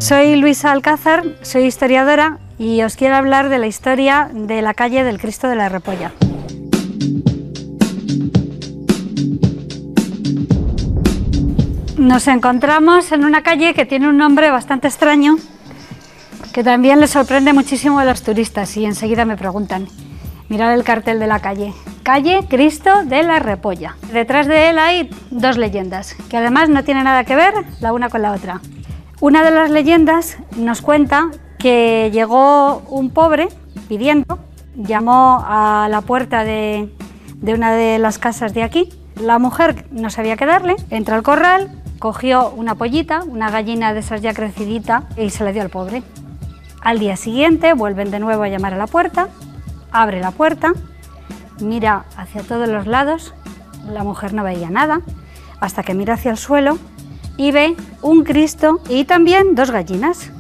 Soy Luisa Alcázar, soy historiadora y os quiero hablar de la historia de la calle del Cristo de la Repolla. Nos encontramos en una calle que tiene un nombre bastante extraño, que también les sorprende muchísimo a los turistas y enseguida me preguntan. Mirad el cartel de la calle, calle Cristo de la Repolla. Detrás de él hay dos leyendas, que además no tienen nada que ver la una con la otra. Una de las leyendas nos cuenta que llegó un pobre pidiendo, llamó a la puerta de una de las casas de aquí. La mujer no sabía qué darle, entró al corral, cogió una pollita, una gallina de esas ya crecidita y se la dio al pobre. Al día siguiente vuelven de nuevo a llamar a la puerta, abre la puerta, mira hacia todos los lados, la mujer no veía nada, hasta que mira hacia el suelo y ve un Cristo y también dos gallinas.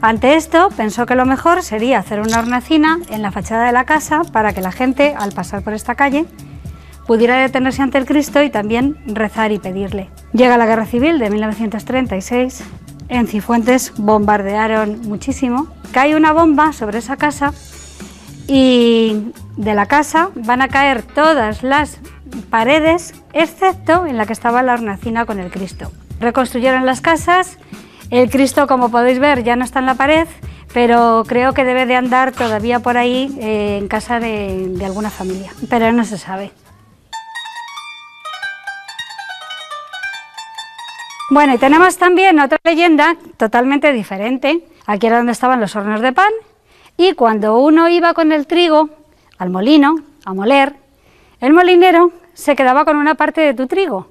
Ante esto pensó que lo mejor sería hacer una hornacina en la fachada de la casa para que la gente, al pasar por esta calle, pudiera detenerse ante el Cristo y también rezar y pedirle. Llega la Guerra Civil de 1936, en Cifuentes bombardearon muchísimo, cae una bomba sobre esa casa y de la casa van a caer todas las paredes, excepto en la que estaba la hornacina con el Cristo. Reconstruyeron las casas, el Cristo, como podéis ver, ya no está en la pared, pero creo que debe de andar todavía por ahí en casa de alguna familia, pero no se sabe. Bueno, y tenemos también otra leyenda totalmente diferente. Aquí era donde estaban los hornos de pan y cuando uno iba con el trigo al molino a moler, el molinero se quedaba con una parte de tu trigo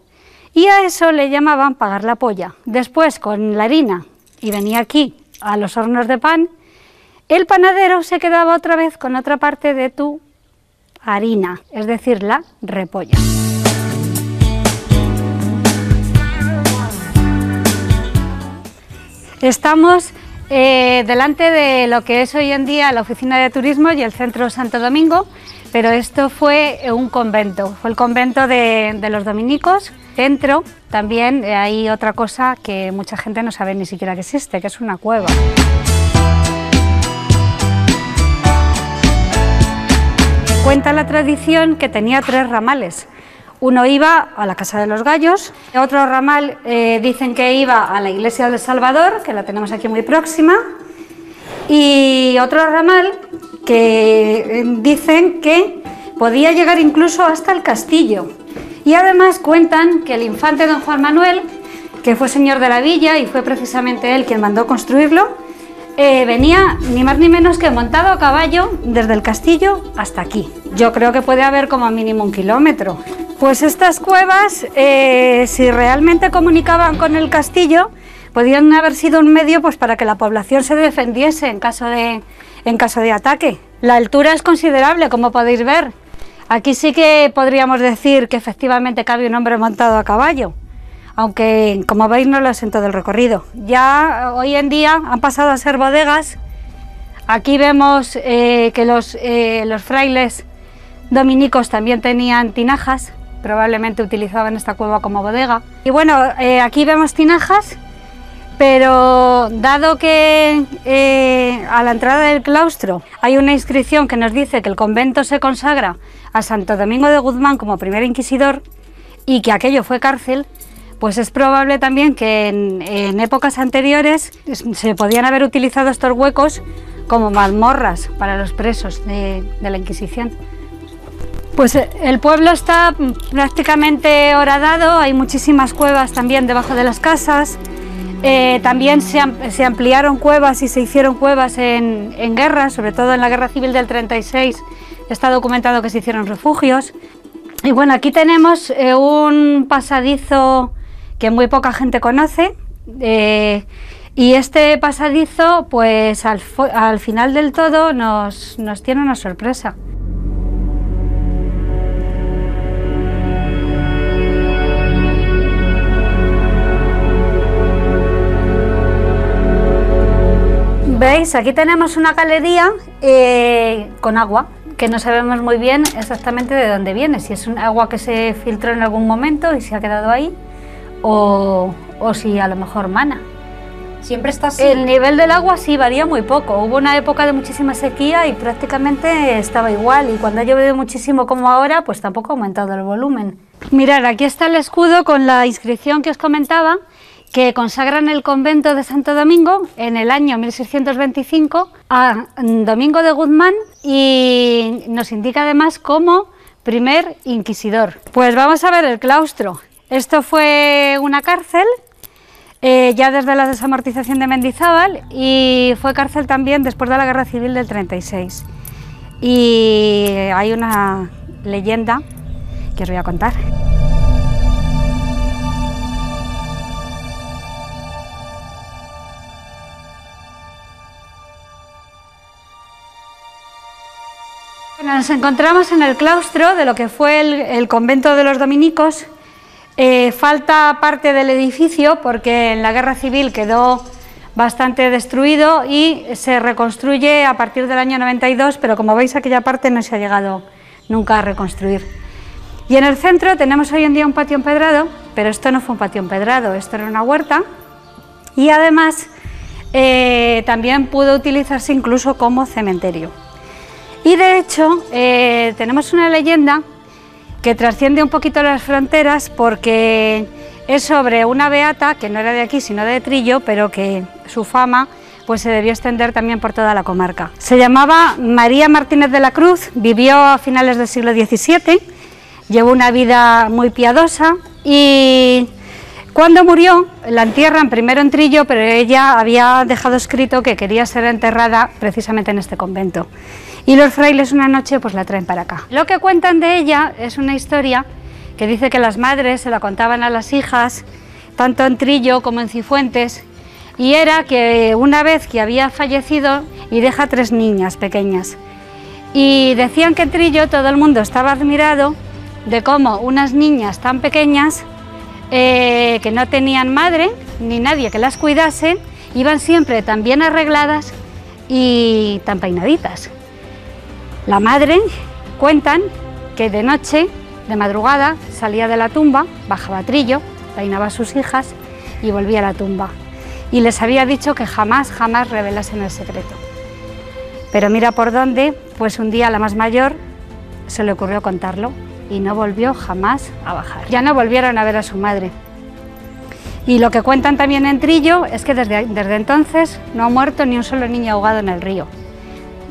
y a eso le llamaban pagar la polla. Después, con la harina, y venía aquí a los hornos de pan, el panadero se quedaba otra vez con otra parte de tu harina, es decir, la repolla. Estamos delante de lo que es hoy en día la Oficina de Turismo y el Centro Santo Domingo, pero esto fue un convento, fue el convento de los dominicos. Dentro también hay otra cosa que mucha gente no sabe ni siquiera que existe, que es una cueva. Cuenta la tradición que tenía tres ramales. Uno iba a la Casa de los Gallos, otro ramal dicen que iba a la Iglesia del Salvador, que la tenemos aquí muy próxima, y otro ramal que dicen que podía llegar incluso hasta el castillo. Y además cuentan que el infante don Juan Manuel, que fue señor de la villa y fue precisamente él quien mandó construirlo, venía ni más ni menos que montado a caballo desde el castillo hasta aquí. Yo creo que puede haber como mínimo 1 kilómetro. Pues estas cuevas, si realmente comunicaban con el castillo, podían haber sido un medio pues, para que la población se defendiese en caso de ataque. La altura es considerable, como podéis ver. Aquí sí que podríamos decir que efectivamente cabe un hombre montado a caballo, aunque como veis no lo es en todo el recorrido. Ya hoy en día han pasado a ser bodegas. Aquí vemos que los frailes dominicos también tenían tinajas, probablemente utilizaban esta cueva como bodega. Y bueno, aquí vemos tinajas, pero dado que a la entrada del claustro hay una inscripción que nos dice que el convento se consagra a Santo Domingo de Guzmán como primer inquisidor y que aquello fue cárcel, pues es probable también que en épocas anteriores se podían haber utilizado estos huecos como mazmorras para los presos de la Inquisición. Pues el pueblo está prácticamente horadado, hay muchísimas cuevas también debajo de las casas. También se ampliaron cuevas y se hicieron cuevas en guerra, sobre todo en la Guerra Civil del 36 está documentado que se hicieron refugios. Y bueno, aquí tenemos un pasadizo que muy poca gente conoce y este pasadizo pues al final del todo nos tiene una sorpresa. ¿Veis? Aquí tenemos una galería con agua, que no sabemos muy bien exactamente de dónde viene, si es un agua que se filtró en algún momento y se ha quedado ahí, o si a lo mejor mana. ¿Siempre está así? El nivel del agua sí varía muy poco. Hubo una época de muchísima sequía y prácticamente estaba igual. Y cuando ha llovido muchísimo como ahora, pues tampoco ha aumentado el volumen. Mirad, aquí está el escudo con la inscripción que os comentaba, que consagran el convento de Santo Domingo en el año 1625 a Domingo de Guzmán, y nos indica además como primer inquisidor. Pues vamos a ver el claustro. Esto fue una cárcel ya desde la desamortización de Mendizábal, y fue cárcel también después de la Guerra Civil del 36. Y hay una leyenda que os voy a contar. Bueno, nos encontramos en el claustro de lo que fue el convento de los dominicos. Falta parte del edificio porque en la Guerra Civil quedó bastante destruido y se reconstruye a partir del año 92, pero como veis aquella parte no se ha llegado nunca a reconstruir. Y en el centro tenemos hoy en día un patio empedrado, pero esto no fue un patio empedrado, esto era una huerta, y además también pudo utilizarse incluso como cementerio. Y de hecho tenemos una leyenda que trasciende un poquito las fronteras, porque es sobre una beata que no era de aquí sino de Trillo, pero que su fama pues se debió extender también por toda la comarca. Se llamaba María Martínez de la Cruz, vivió a finales del siglo XVII, llevó una vida muy piadosa y cuando murió la entierran primero en Trillo, pero ella había dejado escrito que quería ser enterrada precisamente en este convento. Y los frailes una noche pues la traen para acá. Lo que cuentan de ella es una historia que dice que las madres se la contaban a las hijas, tanto en Trillo como en Cifuentes, y era que una vez que había fallecido y deja 3 niñas pequeñas, y decían que en Trillo todo el mundo estaba admirado de cómo unas niñas tan pequeñas que no tenían madre ni nadie que las cuidase, iban siempre tan bien arregladas y tan peinaditas. La madre, cuentan que de noche, de madrugada, salía de la tumba, bajaba a Trillo, peinaba a sus hijas y volvía a la tumba. Y les había dicho que jamás revelasen el secreto. Pero mira por dónde, pues un día a la más mayor se le ocurrió contarlo y no volvió jamás a bajar. Ya no volvieron a ver a su madre. Y lo que cuentan también en Trillo es que desde entonces no ha muerto ni un solo niño ahogado en el río.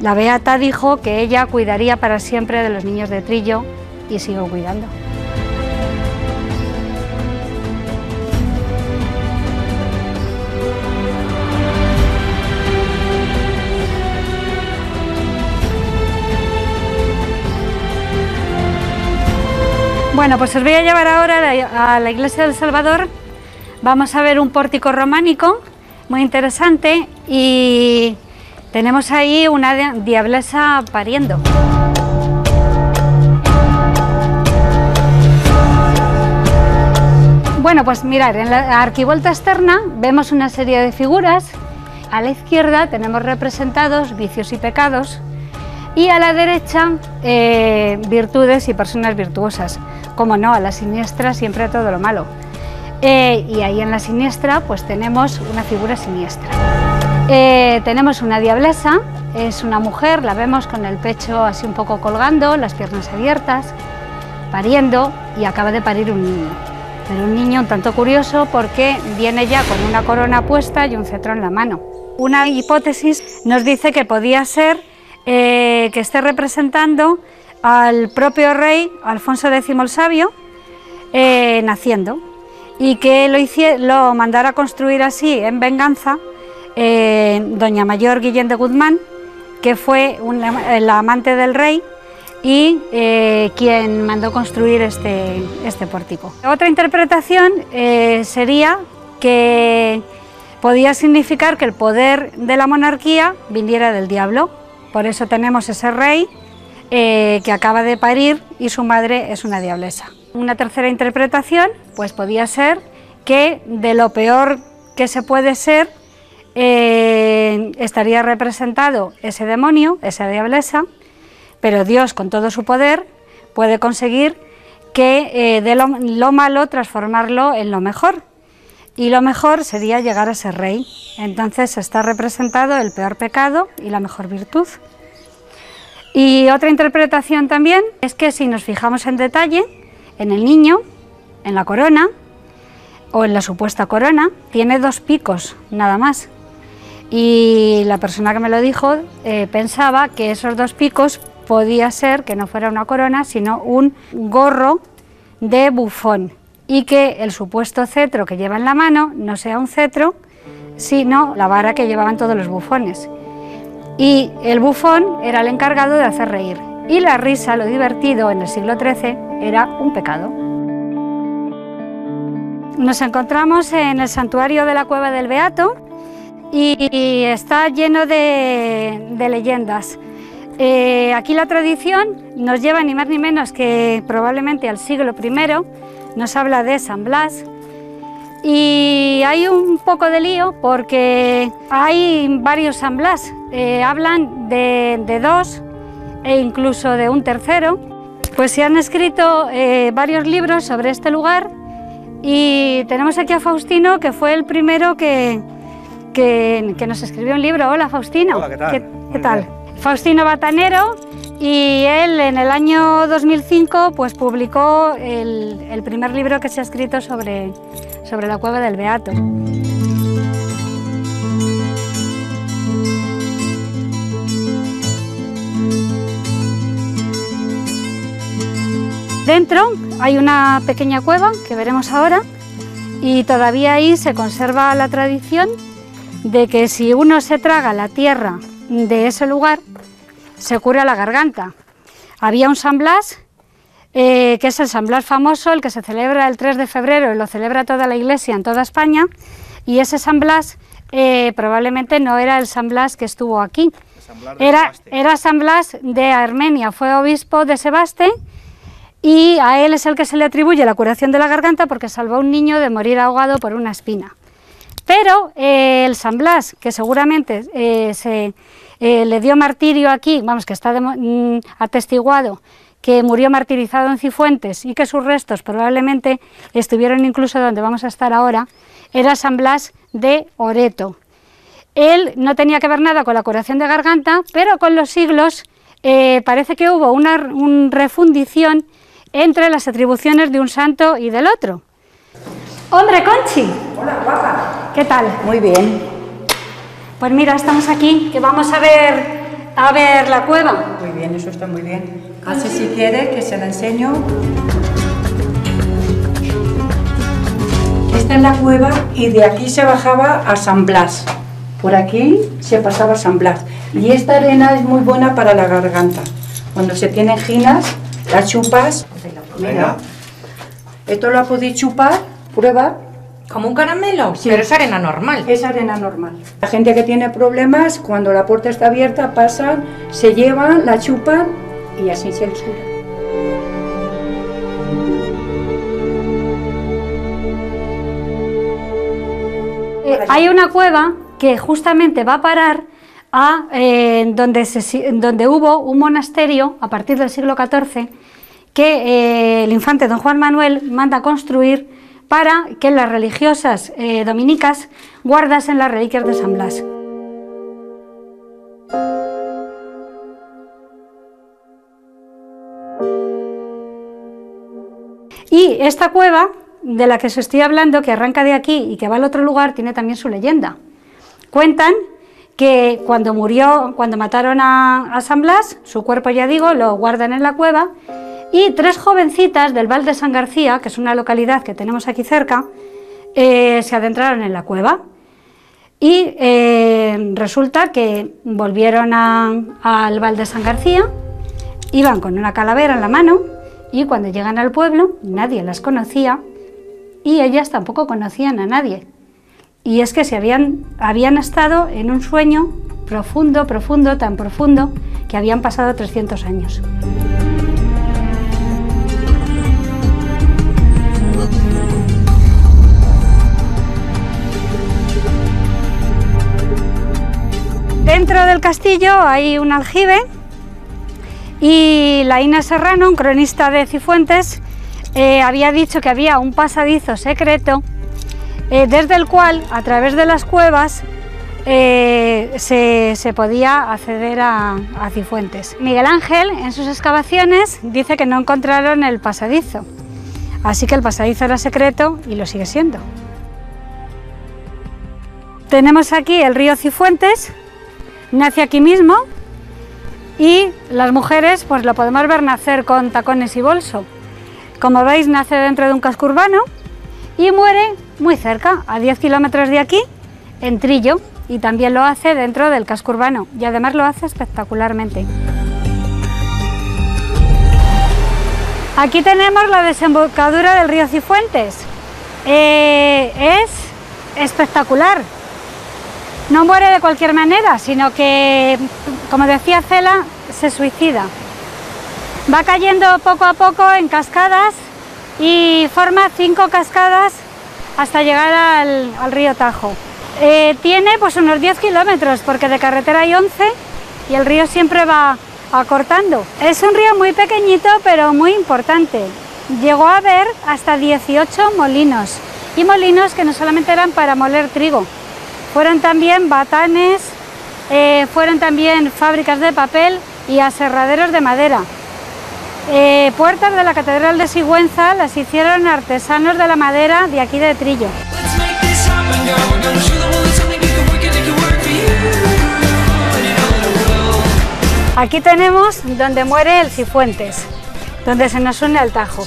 La beata dijo que ella cuidaría para siempre de los niños de Trillo y siguió cuidando. Bueno, pues os voy a llevar ahora a la iglesia del Salvador. Vamos a ver un pórtico románico muy interesante y tenemos ahí una diablesa pariendo. Bueno, pues mirad, en la arquivolta externa vemos una serie de figuras. A la izquierda tenemos representados vicios y pecados y a la derecha virtudes y personas virtuosas. Como no, a la siniestra siempre todo lo malo. Y ahí en la siniestra pues tenemos una figura siniestra. Tenemos una diablesa, es una mujer, la vemos con el pecho así un poco colgando, las piernas abiertas, pariendo, y acaba de parir un niño. Pero un niño un tanto curioso porque viene ya con una corona puesta y un cetro en la mano. Una hipótesis nos dice que podía ser que esté representando al propio rey Alfonso X el Sabio naciendo, y que lo mandara construir así en venganza doña Mayor Guillén de Guzmán, que fue la amante del rey y quien mandó construir este pórtico. Otra interpretación sería que podía significar que el poder de la monarquía viniera del diablo, por eso tenemos ese rey que acaba de parir y su madre es una diablesa. Una tercera interpretación pues podía ser que de lo peor que se puede ser estaría representado ese demonio, esa diablesa, pero Dios con todo su poder puede conseguir que de lo malo transformarlo en lo mejor. y lo mejor sería llegar a ser rey. Entonces está representado el peor pecado y la mejor virtud. Y otra interpretación también es que si nos fijamos en detalle, en el niño, en la corona, o en la supuesta corona, tiene 2 picos, nada más. Y la persona que me lo dijo pensaba que esos 2 picos podía ser que no fuera una corona, sino un gorro de bufón, y que el supuesto cetro que lleva en la mano no sea un cetro, sino la vara que llevaban todos los bufones. Y el bufón era el encargado de hacer reír, y la risa, lo divertido, en el siglo XIII era un pecado. Nos encontramos en el santuario de la Cueva del Beato y está lleno de leyendas. Aquí la tradición nos lleva ni más ni menos que probablemente al siglo I, nos habla de San Blas, y hay un poco de lío porque hay varios San Blas, hablan de 2 e incluso de un tercero. Pues se han escrito varios libros sobre este lugar, y tenemos aquí a Faustino, que fue el primero que nos escribió un libro. Hola, Faustino. Hola, ¿qué tal? ¿Qué tal? Faustino Batanero, y él en el año 2005 pues publicó el primer libro que se ha escrito sobre la Cueva del Beato. Dentro hay una pequeña cueva que veremos ahora, y todavía ahí se conserva la tradición de que si uno se traga la tierra de ese lugar, se cura la garganta. Había un San Blas, que es el San Blas famoso, el que se celebra el 3 de febrero y lo celebra toda la Iglesia en toda España, y ese San Blas probablemente no era el San Blas que estuvo aquí, era San Blas de Armenia, fue obispo de Sebaste, y a él es el que se le atribuye la curación de la garganta porque salvó a un niño de morir ahogado por una espina. Pero el San Blas, que seguramente le dio martirio aquí, vamos, que está atestiguado que murió martirizado en Cifuentes y que sus restos probablemente estuvieron incluso donde vamos a estar ahora, era San Blas de Oreto. Él no tenía que ver nada con la curación de garganta, pero con los siglos parece que hubo una refundición entre las atribuciones de un santo y del otro. ¡Hombre, Conchi! Hola, guapa. ¿Qué tal? Muy bien. Pues mira, estamos aquí, que vamos a ver la cueva. Muy bien, eso está muy bien. Así si quiere que se la enseño. Esta es la cueva y de aquí se bajaba a San Blas. Por aquí se pasaba a San Blas. Y esta arena es muy buena para la garganta. Cuando se tienen ginas, la chupas. Mira, esto lo podéis chupar, prueba. ¿Como un caramelo? Sí. Pero es arena normal. Es arena normal. La gente que tiene problemas, cuando la puerta está abierta, pasan, se llevan, la chupan y así se les cura. Hay una cueva que justamente va a parar a donde hubo un monasterio a partir del siglo XIV que el infante don Juan Manuel manda construir para que las religiosas dominicas guardasen las reliquias de San Blas. Y esta cueva de la que os estoy hablando, que arranca de aquí y que va al otro lugar, tiene también su leyenda. Cuentan que cuando mataron a San Blas, su cuerpo, ya digo, lo guardan en la cueva, y 3 jovencitas del Val de San García, que es una localidad que tenemos aquí cerca, se adentraron en la cueva. Y resulta que volvieron al Val de San García, iban con una calavera en la mano, y cuando llegan al pueblo nadie las conocía y ellas tampoco conocían a nadie. Y es que habían estado en un sueño profundo, tan profundo, que habían pasado 300 años. Dentro del castillo hay un aljibe y la Inés Serrano, un cronista de Cifuentes, había dicho que había un pasadizo secreto desde el cual, a través de las cuevas, se podía acceder a Cifuentes. Miguel Ángel, en sus excavaciones, dice que no encontraron el pasadizo, así que el pasadizo era secreto y lo sigue siendo. Tenemos aquí el río Cifuentes, nace aquí mismo, y las mujeres pues lo podemos ver nacer con tacones y bolso. Como veis, nace dentro de un casco urbano y muere muy cerca, a 10 kilómetros de aquí, en Trillo, y también lo hace dentro del casco urbano, y además lo hace espectacularmente. Aquí tenemos la desembocadura del río Cifuentes. Es espectacular. No muere de cualquier manera, sino que, como decía Cela, se suicida. Va cayendo poco a poco en cascadas y forma 5 cascadas hasta llegar al río Tajo. Tiene pues unos 10 kilómetros, porque de carretera hay 11 y el río siempre va acortando. Es un río muy pequeñito pero muy importante. Llegó a haber hasta 18 molinos, y molinos que no solamente eran para moler trigo, fueron también batanes, fueron también fábricas de papel y aserraderos de madera. Puertas de la Catedral de Sigüenza las hicieron artesanos de la madera de aquí de Trillo. Aquí tenemos donde muere el Cifuentes, donde se nos une al Tajo.